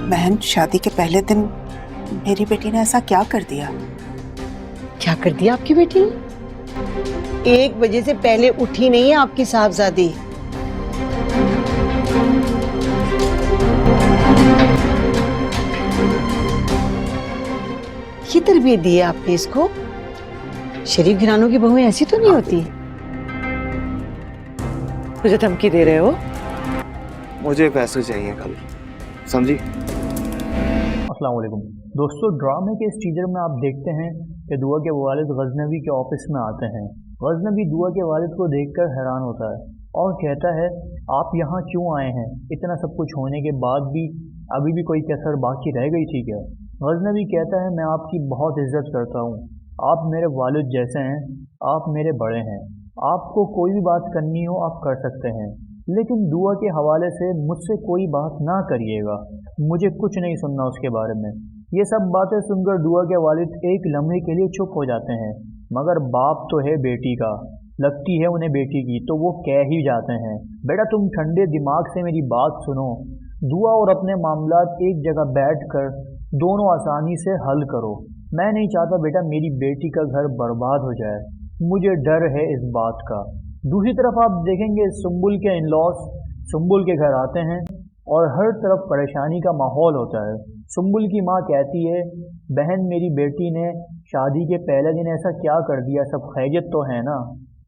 बहन, शादी के पहले दिन मेरी बेटी ने ऐसा क्या कर दिया? क्या कर दिया आपकी बेटी ने? 1 बजे से पहले उठी नहीं है आपकी साहबजादी। ये तरबियत दी है आपने इसको? शरीफ घरानों की बहुएं ऐसी तो नहीं होती। मुझे धमकी दे रहे हो? मुझे पैसे चाहिए कल, समझी? अस्सलाम वालेकुम दोस्तों, ड्रामे के इस टीजर में आप देखते हैं कि दुआ के वालिद गजनवी के ऑफिस में आते हैं। गजनवी दुआ के वालिद को देखकर हैरान होता है और कहता है, आप यहाँ क्यों आए हैं? इतना सब कुछ होने के बाद भी अभी भी कोई कसर बाकी रह गई थी क्या? गजनवी कहता है, मैं आपकी बहुत इज्जत करता हूँ, आप मेरे वालिद जैसे हैं, आप मेरे बड़े हैं, आपको कोई भी बात करनी हो आप कर सकते हैं, लेकिन दुआ के हवाले से मुझसे कोई बात ना करिएगा, मुझे कुछ नहीं सुनना उसके बारे में। ये सब बातें सुनकर दुआ के वालिद एक लम्हे के लिए चुप हो जाते हैं, मगर बाप तो है बेटी का, लगती है उन्हें बेटी की, तो वो कह ही जाते हैं, बेटा तुम ठंडे दिमाग से मेरी बात सुनो, दुआ और अपने मामलात एक जगह बैठ कर दोनों आसानी से हल करो। मैं नहीं चाहता बेटा मेरी बेटी का घर बर्बाद हो जाए, मुझे डर है इस बात का। दूसरी तरफ आप देखेंगे सुंबुल के इन-लॉज सुंबुल के घर आते हैं और हर तरफ परेशानी का माहौल होता है। सुंबुल की माँ कहती है, बहन मेरी बेटी ने शादी के पहले दिन ऐसा क्या कर दिया, सब खैरियत तो है ना?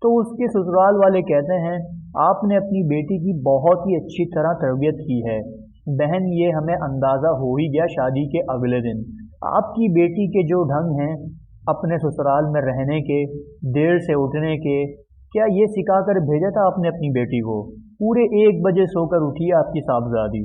तो उसके ससुराल वाले कहते हैं, आपने अपनी बेटी की बहुत ही अच्छी तरह तरबियत की है बहन, ये हमें अंदाज़ा हो ही गया शादी के अगले दिन। आपकी बेटी के जो ढंग हैं अपने ससुराल में रहने के, देर से उठने के, क्या ये सिखा कर भेजा था आपने अपनी बेटी को? पूरे 1 बजे सोकर उठी है आपकी साहबजादी।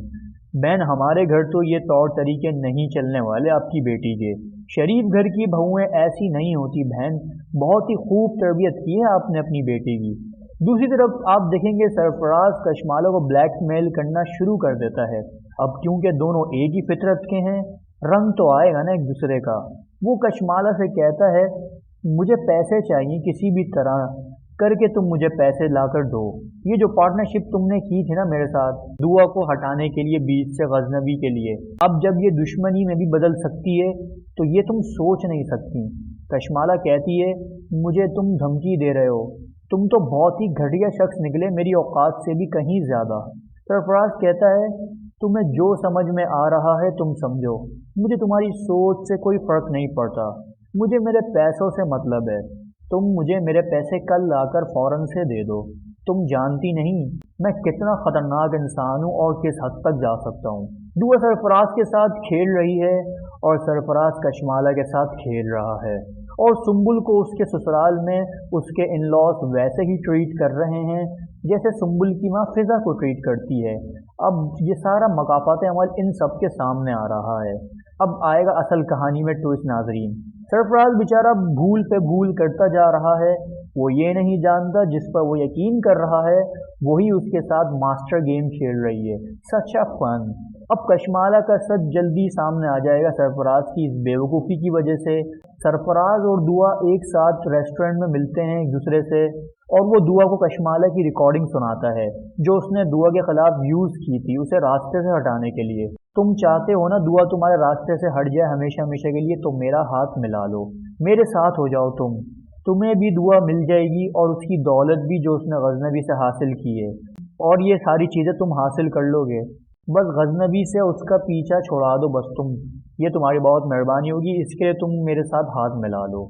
बहन हमारे घर तो ये तौर तरीके नहीं चलने वाले आपकी बेटी के। शरीफ घर की बहुएं ऐसी नहीं होती बहन, बहुत ही खूब तरबियत की है आपने अपनी बेटी की। दूसरी तरफ आप देखेंगे सरफराज कशमाला को ब्लैकमेल करना शुरू कर देता है। अब क्योंकि दोनों एक ही फितरत के हैं, रंग तो आएगा ना एक दूसरे का। वो कशमाला से कहता है, मुझे पैसे चाहिए किसी भी तरह करके, तुम मुझे पैसे लाकर दो। ये जो पार्टनरशिप तुमने की थी ना मेरे साथ दुआ को हटाने के लिए बीच से गजनवी के लिए, अब जब ये दुश्मनी में भी बदल सकती है तो ये तुम सोच नहीं सकती। कशमाला कहती है, मुझे तुम धमकी दे रहे हो, तुम तो बहुत ही घटिया शख्स निकले, मेरी औकात से भी कहीं ज़्यादा। सरफराज कहता है, तुम्हें जो समझ में आ रहा है तुम समझो, मुझे तुम्हारी सोच से कोई फ़र्क नहीं पड़ता, मुझे मेरे पैसों से मतलब है, तुम मुझे मेरे पैसे कल लाकर फ़ौरन से दे दो। तुम जानती नहीं मैं कितना ख़तरनाक इंसान हूँ और किस हद तक जा सकता हूँ। दुआ सरफराज के साथ खेल रही है और सरफराज कशमाला के साथ खेल रहा है, और सुंबुल को उसके ससुराल में उसके इन-लॉज वैसे ही ट्रीट कर रहे हैं जैसे सुंबुल की माँ फिज़ा को ट्रीट करती है। अब ये सारा मकाफ़ात अमल इन सब के सामने आ रहा है। अब आएगा असल कहानी में ट्विस्ट नाज़रीन। सरफराज बेचारा भूल पे भूल करता जा रहा है, वो ये नहीं जानता जिस पर वो यकीन कर रहा है वही उसके साथ मास्टर गेम खेल रही है। सच अ फन। अब कशमाला का सच जल्दी सामने आ जाएगा सरफराज की इस बेवकूफ़ी की वजह से। सरफराज और दुआ एक साथ रेस्टोरेंट में मिलते हैं एक दूसरे से, और वो दुआ को कशमाला की रिकॉर्डिंग सुनाता है जो उसने दुआ के खिलाफ यूज़ की थी उसे रास्ते से हटाने के लिए। तुम चाहते हो ना दुआ तुम्हारे रास्ते से हट जाए हमेशा हमेशा के लिए, तो मेरा हाथ मिला लो, मेरे साथ हो जाओ, तुम्हें भी दुआ मिल जाएगी और उसकी दौलत भी जो उसने गजनवी से हासिल की है, और ये सारी चीज़ें तुम हासिल कर लोगे। बस गजनवी से उसका पीछा छोड़ा दो बस तुम, ये तुम्हारी बहुत मेहरबानी होगी, इसके लिए तुम मेरे साथ हाथ मिला लो।